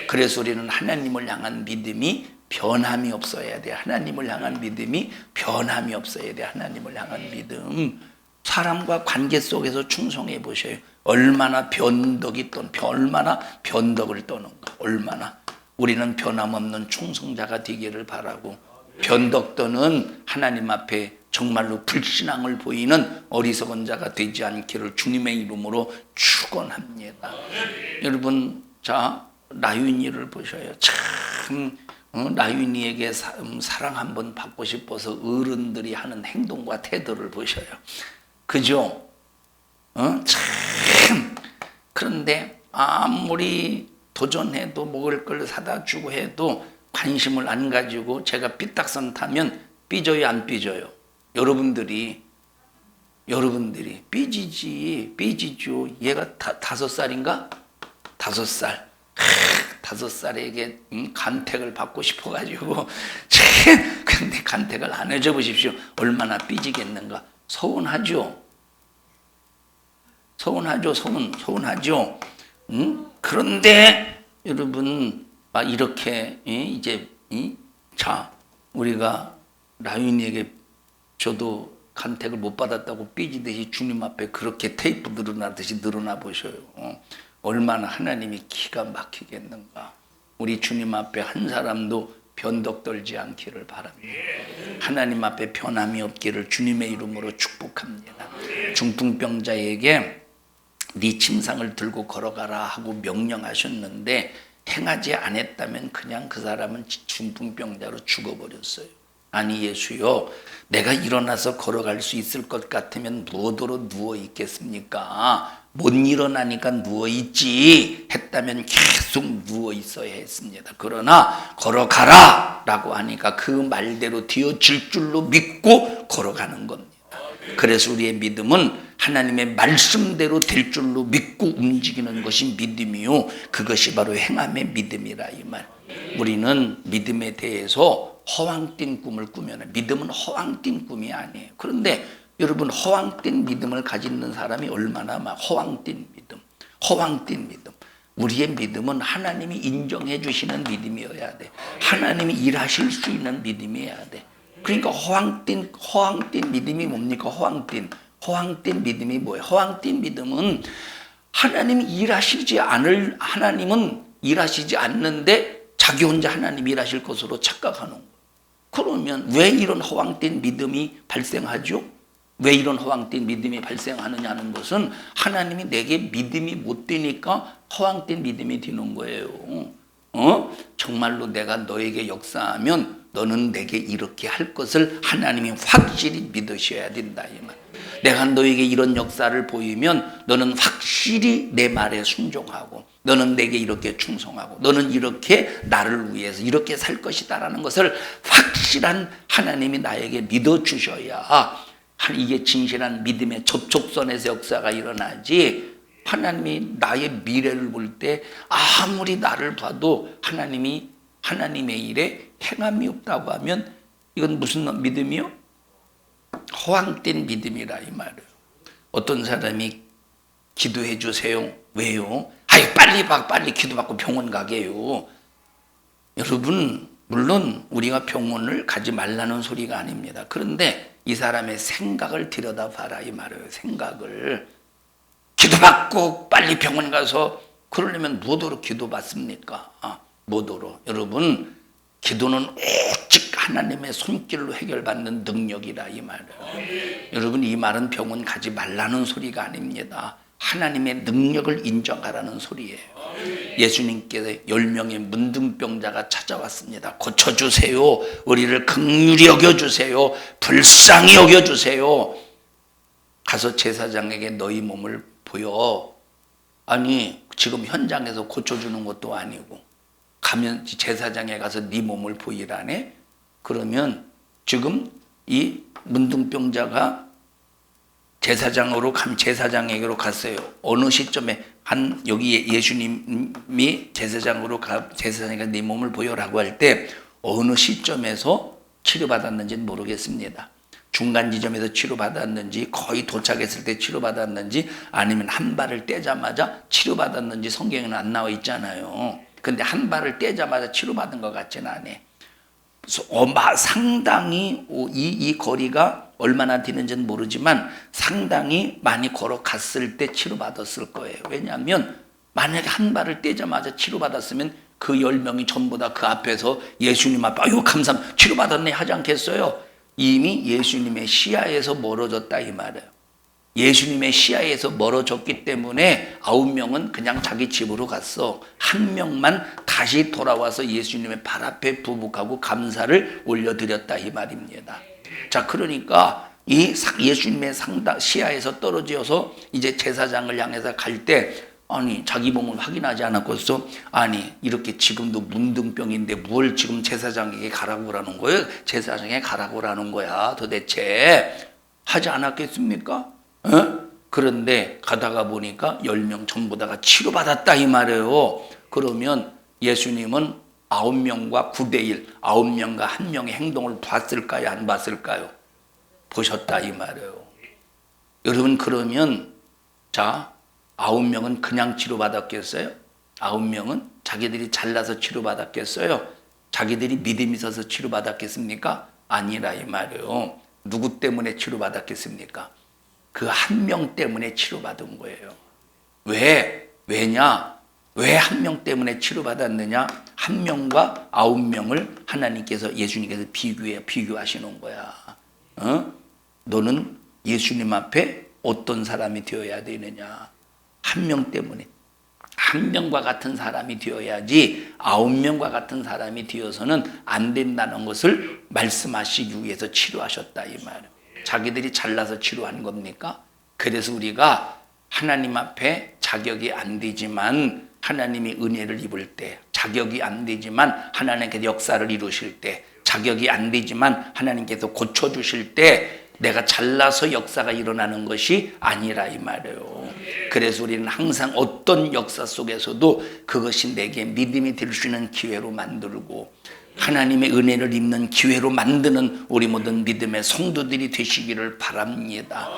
그래서 우리는 하나님을 향한 믿음이 변함이 없어야 돼. 하나님을 향한 믿음이 변함이 없어야 돼. 하나님을 향한 믿음. 사람과 관계 속에서 충성해 보셔요. 얼마나 변덕을 떠는가. 얼마나. 우리는 변함없는 충성자가 되기를 바라고, 변덕 떠는 하나님 앞에 정말로 불신앙을 보이는 어리석은 자가 되지 않기를 주님의 이름으로 축원합니다. 여러분, 자, 나윤이를 보셔요. 참 나윤이에게 사랑 한번 받고 싶어서 어른들이 하는 행동과 태도를 보셔요. 그죠? 참. 그런데 아무리 도전해도 먹을 걸 사다 주고 해도 관심을 안 가지고 제가 삐딱선 타면 삐져요, 안 삐져요? 여러분들이 삐지죠. 얘가 5살인가? 5살. 5살에게 간택을 받고 싶어가지고 근데 간택을 안 해줘 보십시오. 얼마나 삐지겠는가. 서운하죠. 서운하죠. 그런데 여러분 이렇게 이제 자, 우리가 라윤이에게 저도 간택을 못 받았다고 삐지듯이 주님 앞에 그렇게 테이프 늘어나듯이 늘어나 보셔요. 얼마나 하나님이 기가 막히겠는가. 우리 주님 앞에 한 사람도 변덕 떨지 않기를 바랍니다. 하나님 앞에 변함이 없기를 주님의 이름으로 축복합니다. 중풍병자에게 네 침상을 들고 걸어가라 하고 명령하셨는데 행하지 않았다면 그냥 그 사람은 중풍병자로 죽어버렸어요. 아니 예수요, 내가 일어나서 걸어갈 수 있을 것 같으면 무엇으로 누워 있겠습니까? 못 일어나니까 누워있지 했다면 계속 누워있어야 했습니다. 그러나 걸어가라 라고 하니까 그 말대로 되어질 줄로 믿고 걸어가는 겁니다. 그래서 우리의 믿음은 하나님의 말씀대로 될 줄로 믿고 움직이는 것이 믿음이요, 그것이 바로 행함의 믿음이라 이 말. 우리는 믿음에 대해서 허황된 꿈을 꾸면, 믿음은 허황된 꿈이 아니에요. 그런데 여러분, 허황된 믿음을 가지는 사람이 얼마나 많아. 허황된 믿음. 우리의 믿음은 하나님이 인정해 주시는 믿음이어야 돼. 하나님이 일하실 수 있는 믿음이어야 돼. 그러니까 허황된 믿음이 뭡니까? 허황된 믿음이 뭐예요? 허황된 믿음은 하나님은 일하시지 않는데 자기 혼자 하나님 일하실 것으로 착각하는 거예요. 그러면 왜 이런 허황된 믿음이 발생하죠? 왜 이런 허황된 믿음이 발생하느냐는 것은 하나님이 내게 믿음이 못 되니까 허황된 믿음이 되는 거예요. 정말로 내가 너에게 역사하면 너는 내게 이렇게 할 것을 하나님이 확실히 믿으셔야 된다 이 말. 내가 너에게 이런 역사를 보이면 너는 확실히 내 말에 순종하고, 너는 내게 이렇게 충성하고, 너는 이렇게 나를 위해서 이렇게 살 것이다라는 것을 확실한 하나님이 나에게 믿어주셔야 이게 진실한 믿음의 접촉선에서 역사가 일어나지. 하나님이 나의 미래를 볼 때 아무리 나를 봐도 하나님의 일에 행함이 없다고 하면 이건 무슨 믿음이요? 허황된 믿음이라 이 말이에요. 어떤 사람이 기도해 주세요. 왜요? 빨리 기도받고 병원 가게요. 여러분, 물론 우리가 병원을 가지 말라는 소리가 아닙니다. 그런데 이 사람의 생각을 들여다봐라 이 말이에요. 생각을. 기도받고 빨리 병원 가서 그러려면 뭐도록 기도받습니까? 뭐도록. 여러분, 기도는 오직 하나님의 손길로 해결받는 능력이다 이 말이에요. 여러분, 이 말은 병원 가지 말라는 소리가 아닙니다. 하나님의 능력을 인정하라는 소리예요. 예수님께서 10명의 문둥병자가 찾아왔습니다. 고쳐주세요. 우리를 긍휼히 여겨주세요. 불쌍히 여겨주세요. 가서 제사장에게 너희 몸을 보여. 아니, 지금 현장에서 고쳐주는 것도 아니고 가면 제사장에 가서 네 몸을 보이라네. 그러면 지금 이 문둥병자가 제사장에게로 갔어요. 어느 시점에 여기 예수님이 제사장에게 네 몸을 보여라고 할 때 어느 시점에서 치료받았는지는 모르겠습니다. 중간 지점에서 치료받았는지, 거의 도착했을 때 치료받았는지, 아니면 한 발을 떼자마자 치료받았는지 성경에는 안 나와 있잖아요. 근데 한 발을 떼자마자 치료받은 것 같지는 않아요. 상당히 이 거리가 얼마나 되는지는 모르지만 상당히 많이 걸어갔을 때 치료받았을 거예요. 왜냐하면 만약에 한 발을 떼자마자 치료받았으면 그 10명이 전부 다 그 앞에서 예수님 앞에 아유 감사합니다 치료받았네 하지 않겠어요? 이미 예수님의 시야에서 멀어졌다 이 말이에요. 예수님의 시야에서 멀어졌기 때문에 9명은 그냥 자기 집으로 갔어. 한 명만 다시 돌아와서 예수님의 발 앞에 부복하고 감사를 올려드렸다 이 말입니다. 자, 그러니까 이 예수님의 시야에서 떨어져서 이제 제사장을 향해서 갈 때 아니 자기 몸을 확인하지 않았겠어? 아니 이렇게 지금도 문둥병인데 뭘 지금 제사장에게 가라고 그러는 거예요? 제사장에 가라고 그러는 거야 도대체 하지 않았겠습니까? 그런데 가다가 보니까 10명 전부 다가 치료받았다 이 말이에요. 그러면 예수님은 9명과 9대1, 9명과 1명의 행동을 봤을까요? 안 봤을까요? 보셨다 이 말이에요. 여러분 그러면 자 9명은 그냥 치료받았겠어요? 9명은 자기들이 잘나서 치료받았겠어요? 자기들이 믿음이 있어서 치료받았겠습니까? 아니라 이 말이에요. 누구 때문에 치료받았겠습니까? 그 한 명 때문에 치료받은 거예요. 왜냐? 왜 한 명 때문에 치료받았느냐? 한 명과 9명을 하나님께서 예수님께서 비교하시는 거야. 너는 예수님 앞에 어떤 사람이 되어야 되느냐? 한 명 때문에. 한 명과 같은 사람이 되어야지 9명과 같은 사람이 되어서는 안 된다는 것을 말씀하시기 위해서 치료하셨다 이 말이에요. 자기들이 잘나서 치료한 겁니까? 그래서 우리가 하나님 앞에 자격이 안 되지만 하나님이 은혜를 입을 때, 자격이 안 되지만 하나님께서 역사를 이루실 때, 자격이 안 되지만 하나님께서 고쳐주실 때 내가 잘나서 역사가 일어나는 것이 아니라 이 말이에요. 그래서 우리는 항상 어떤 역사 속에서도 그것이 내게 믿음이 될 수 있는 기회로 만들고 하나님의 은혜를 입는 기회로 만드는 우리 모든 믿음의 성도들이 되시기를 바랍니다.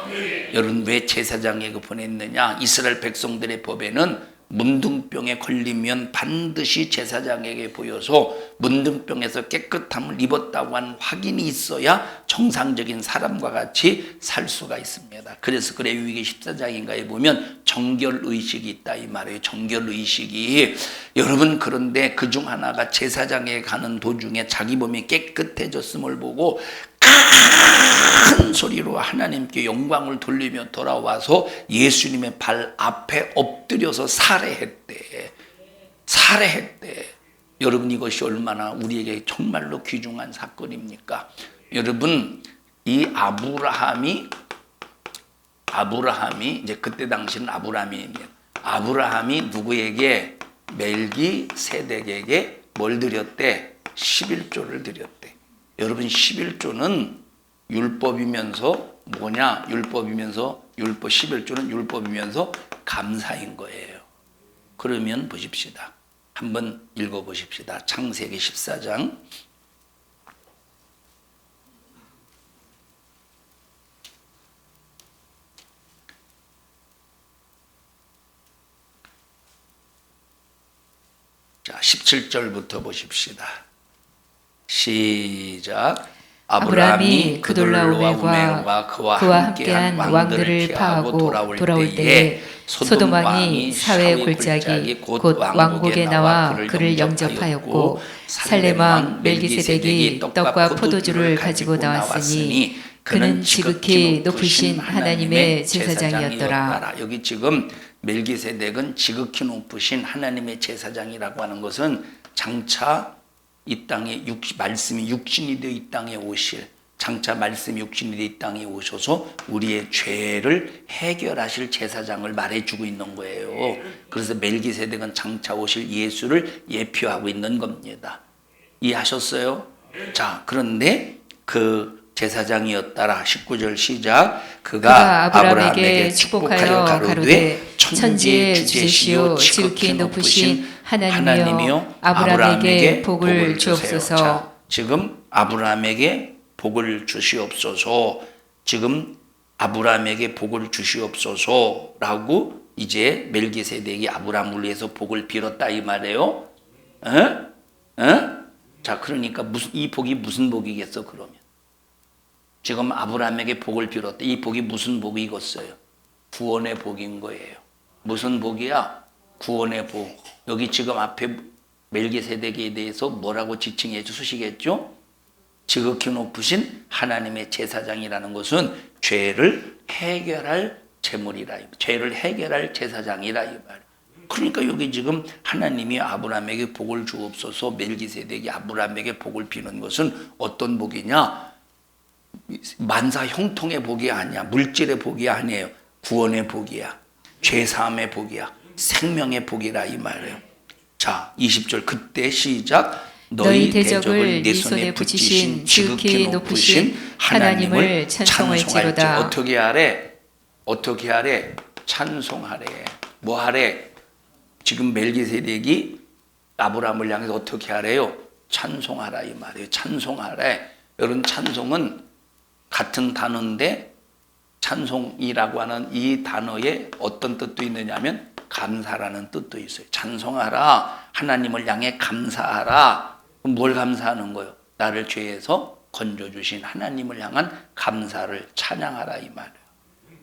여러분 왜 제사장에게 보냈느냐? 이스라엘 백성들의 법에는 문둥병에 걸리면 반드시 제사장에게 보여서 문둥병에서 깨끗함을 입었다고 하는 확인이 있어야 정상적인 사람과 같이 살 수가 있습니다. 그래서 레위기 14장인가에 보면 정결의식이 있다 이 말이에요. 정결의식이. 여러분 그런데 그중 하나가 제사장에 가는 도중에 자기 몸이 깨끗해졌음을 보고 큰 소리로 하나님께 영광을 돌리며 돌아와서 예수님의 발 앞에 엎드려서 살해했대. 여러분 이것이 얼마나 우리에게 정말로 귀중한 사건입니까? 여러분 이 아브라함이 이제 그때 당시는 아브라함이 누구에게? 멜기세덱에게 뭘 드렸대? 11조를 드렸대. 여러분 11조는 율법이면서 뭐냐? 11조는 율법이면서 감사인 거예요. 그러면 보십시다. 한번 읽어보십시다. 창세기 14장. 자, 17절부터 보십시다. 시작. 아브라함이 그돌라오멜과 그와 함께한 왕들을 파하고 돌아올 때에 소돔 왕이 사회 골짜기 곧 왕복에 나와 그를 영접하였고 살렘 왕 멜기세덱이 떡과 포도주를 가지고 나왔으니 그는 지극히 높으신 하나님의 제사장이었더라. 여기 지금 멜기세덱은 지극히 높으신 하나님의 제사장이라고 하는 것은 장차 이 땅에 말씀이 육신이 되어 이 땅에 오실, 장차 말씀이 육신이 되어 이 땅에 오셔서 우리의 죄를 해결하실 제사장을 말해주고 있는 거예요. 그래서 멜기세덱은 장차 오실 예수를 예표하고 있는 겁니다. 이해하셨어요? 자, 그런데 그 제사장이었다라. 19절 시작. 그가 아브라함에게 축복하여 가로되 천지의 주제시오 지극히 높으신 하나님이여 아브라함에게 복을 주옵소서. 자, 지금 아브라함에게 복을 주시옵소서. 지금 아브라함에게 복을 주시옵소서라고 이제 멜기세덱이 아브라함을 위해서 복을 빌었다 이 말이에요. 자, 그러니까 이 복이 무슨 복이겠어 그러면? 지금 아브라함에게 복을 빌었다. 이 복이 무슨 복이겠어요? 구원의 복인 거예요. 무슨 복이야? 구원의 복. 여기 지금 앞에 멜기세덱에 대해서 뭐라고 지칭해 주시겠죠? 지극히 높으신 하나님의 제사장이라는 것은 죄를 해결할 제물이라, 죄를 해결할 제사장이라 이 말. 그러니까 여기 지금 하나님이 아브라함에게 복을 주옵소서 멜기세덱이 아브라함에게 복을 비는 것은 어떤 복이냐? 만사 형통의 복이 아니야. 물질의 복이 아니에요. 구원의 복이야. 죄사함의 복이야. 생명의 복이라 이 말이에요. 자, 20절 그때 시작. 너희 대적을 네 손에 붙이신 지극히 높으신 하나님을 찬송할지. 어떻게 하래? 어떻게 하래? 찬송하래. 뭐 하래? 지금 멜기세덱이 아브라함을 향해서 어떻게 하래요? 찬송하라 이 말이에요. 찬송하래. 여러분, 찬송은 같은 단어인데 찬송이라고 하는 이 단어에 어떤 뜻도 있느냐면 감사라는 뜻도 있어요. 찬송하라. 하나님을 향해 감사하라. 그럼 뭘 감사하는 거예요? 나를 죄에서 건져주신 하나님을 향한 감사를 찬양하라 이 말이에요.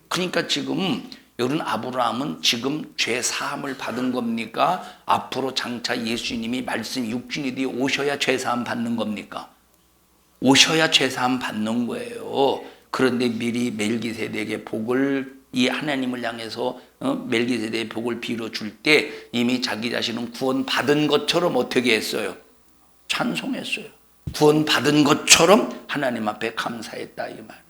그러니까 지금 여러분, 아브라함은 지금 죄 사함을 받은 겁니까? 앞으로 장차 예수님이 말씀 육신이 되어 오셔야 죄 사함 받는 겁니까? 오셔야 죄 사함 받는 거예요. 그런데 미리 멜기세덱의 복을 이 하나님을 향해서 멜기세덱의 복을 빌어줄 때 이미 자기 자신은 구원 받은 것처럼 어떻게 했어요? 찬송했어요. 구원 받은 것처럼 하나님 앞에 감사했다 이 말.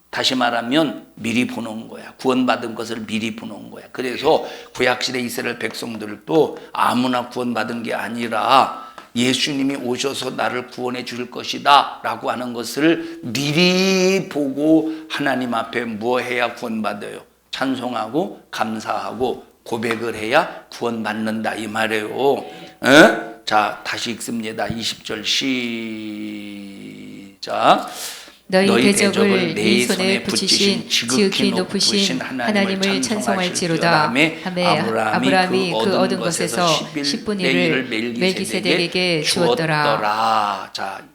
다시 말하면 미리 보는 거야. 구원받은 것을 미리 보는 거야. 그래서 구약시대 이스라엘 백성들도 아무나 구원받은 게 아니라 예수님이 오셔서 나를 구원해 줄 것이다 라고 하는 것을 미리 보고 하나님 앞에 뭐 해야 구원받아요? 찬송하고 감사하고 고백을 해야 구원받는다 이 말이에요. 자, 다시 읽습니다. 20절 시작. 너희 대적을 네 손에 붙이신 지극히 높으신 하나님을 찬송할지로다 하매 아브라함이 그 얻은 것에서 10분의 1을 멜기세덱에게 주었더라. 자,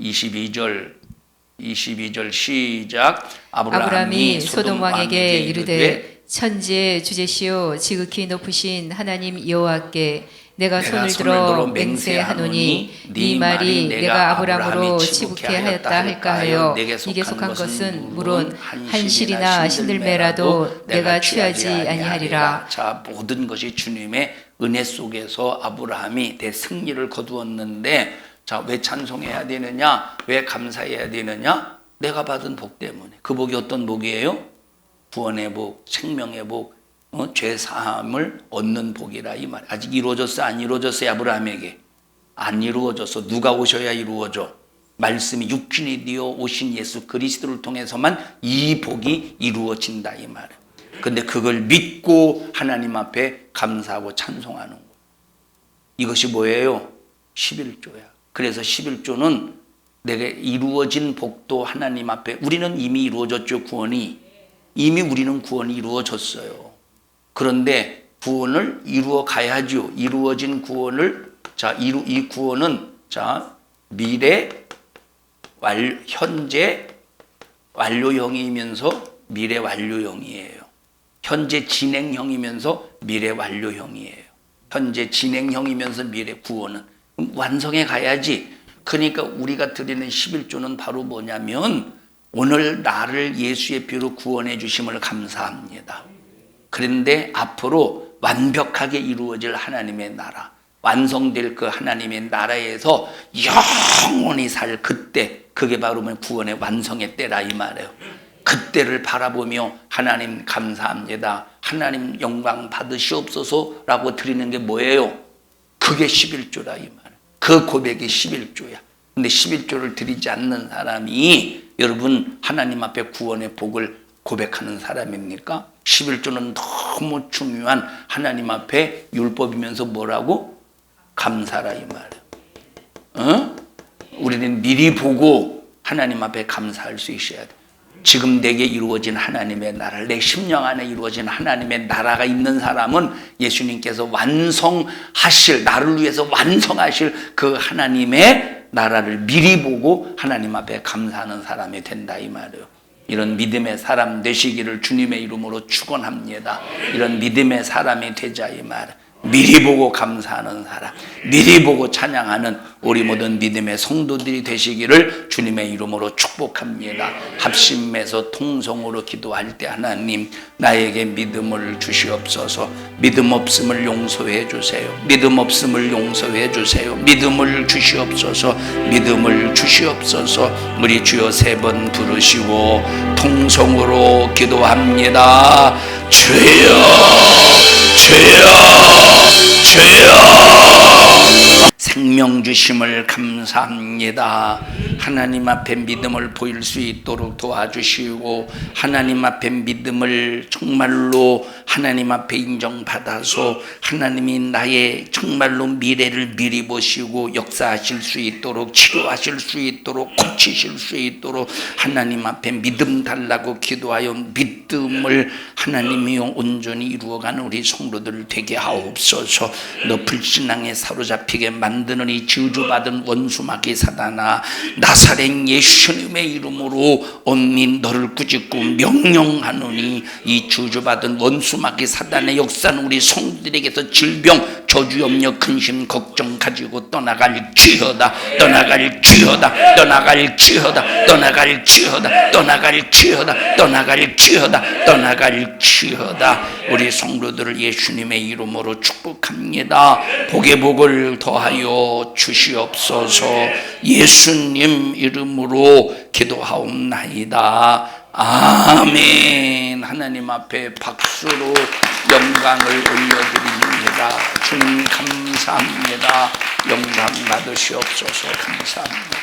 22절 시작. 아브라함이 소돔 왕에게 이르되 천지의 주제시오 지극히 높으신 하나님 여호와께 내가 손을 들어 맹세하노니 네 말이 내가 아브라함으로 치북케 하였다 할까 하여 네게 속한 것은 물론 한 실이나 신들매라도 내가 취하지 아니하리라. 자, 모든 것이 주님의 은혜 속에서 아브라함이 대승리를 거두었는데, 자, 왜 찬송해야 되느냐? 왜 감사해야 되느냐? 내가 받은 복 때문에. 그 복이 어떤 복이에요? 구원의 복, 생명의 복, 죄 사함을 얻는 복이라 이 말. 아직 이루어졌어? 안 이루어졌어요? 아브라함에게 안 이루어졌어. 누가 오셔야 이루어져? 말씀이 육신이 되어 오신 예수 그리스도를 통해서만 이 복이 이루어진다 이 말. 근데 그걸 믿고 하나님 앞에 감사하고 찬송하는 거. 이것이 뭐예요? 11조야. 그래서 11조는 내가 이루어진 복도 하나님 앞에, 우리는 이미 이루어졌죠. 구원이 이미 우리는 구원이 이루어졌어요. 그런데 구원을 이루어 가야죠. 이루어진 구원을, 자, 이 구원은, 자, 미래, 현재 완료형이면서 미래 완료형이에요. 현재 진행형이면서 미래 완료형이에요. 현재 진행형이면서 미래 구원은 완성해 가야지. 그러니까 우리가 드리는 11조는 바로 뭐냐면 오늘 나를 예수의 피로 구원해 주심을 감사합니다. 그런데 앞으로 완벽하게 이루어질 하나님의 나라, 완성될 그 하나님의 나라에서 영원히 살 그때, 그게 바로 구원의 완성의 때라 이 말이에요. 그때를 바라보며 하나님 감사합니다, 하나님 영광 받으시옵소서라고 드리는 게 뭐예요? 그게 11조라 이 말이에요. 그 고백이 11조야. 근데 11조를 드리지 않는 사람이 여러분 하나님 앞에 구원의 복을 고백하는 사람입니까? 11조는 너무 중요한 하나님 앞에 율법이면서 뭐라고? 감사라 이 말이에요. 우리는 미리 보고 하나님 앞에 감사할 수 있어야 돼. 지금 내게 이루어진 하나님의 나라를, 내 심령 안에 이루어진 하나님의 나라가 있는 사람은 예수님께서 완성하실, 나를 위해서 완성하실 그 하나님의 나라를 미리 보고 하나님 앞에 감사하는 사람이 된다 이 말이에요. 이런 믿음의 사람 되시기를 주님의 이름으로 축원합니다. 이런 믿음의 사람이 되자 이 말. 미리 보고 감사하는 사람, 미리 보고 찬양하는 우리 모든 믿음의 성도들이 되시기를 주님의 이름으로 축복합니다. 합심해서 통성으로 기도할 때 하나님 나에게 믿음을 주시옵소서. 믿음 없음을 용서해 주세요. 믿음 없음을 용서해 주세요. 믿음을 주시옵소서. 믿음을 주시옵소서. 우리 주여 3번 부르시고 통성으로 기도합니다. 주여, 주여, 주여. 생명 주심을 감사합니다. 하나님 앞에 믿음을 보일 수 있도록 도와주시고 하나님 앞에 믿음을 정말로 하나님 앞에 인정받아서 하나님이 나의 정말로 미래를 미리 보시고 역사하실 수 있도록, 치료하실 수 있도록, 고치실 수 있도록 하나님 앞에 믿음 달라고 기도하여 믿음을 하나님이 온전히 이루어가는 우리 성도들 되게 하옵소서. 너 불신앙에 사로잡히게 만드는 이 저주받은 원수마귀 사단아, 나사렛 예수님의 이름으로 온민 너를 꾸짖고 명령하노니 이 저주받은 원수마귀 사단의 역사는 우리 성도들에게서 질병, 저주, 염려, 근심, 걱정 가지고 떠나갈지어다, 떠나갈지어다, 떠나갈지어다, 떠나갈지어다, 떠나갈지어다, 떠나갈지어다, 떠나갈지어다. 우리 성도들을 예수님의 이름으로 축복합니다. 복의 복을 더하여 주시옵소서. 예수님 이름으로 기도하옵나이다. 아멘. 하나님 앞에 박수로 영광을 올려드립니다. 주님 감사합니다. 영광 받으시옵소서. 감사합니다.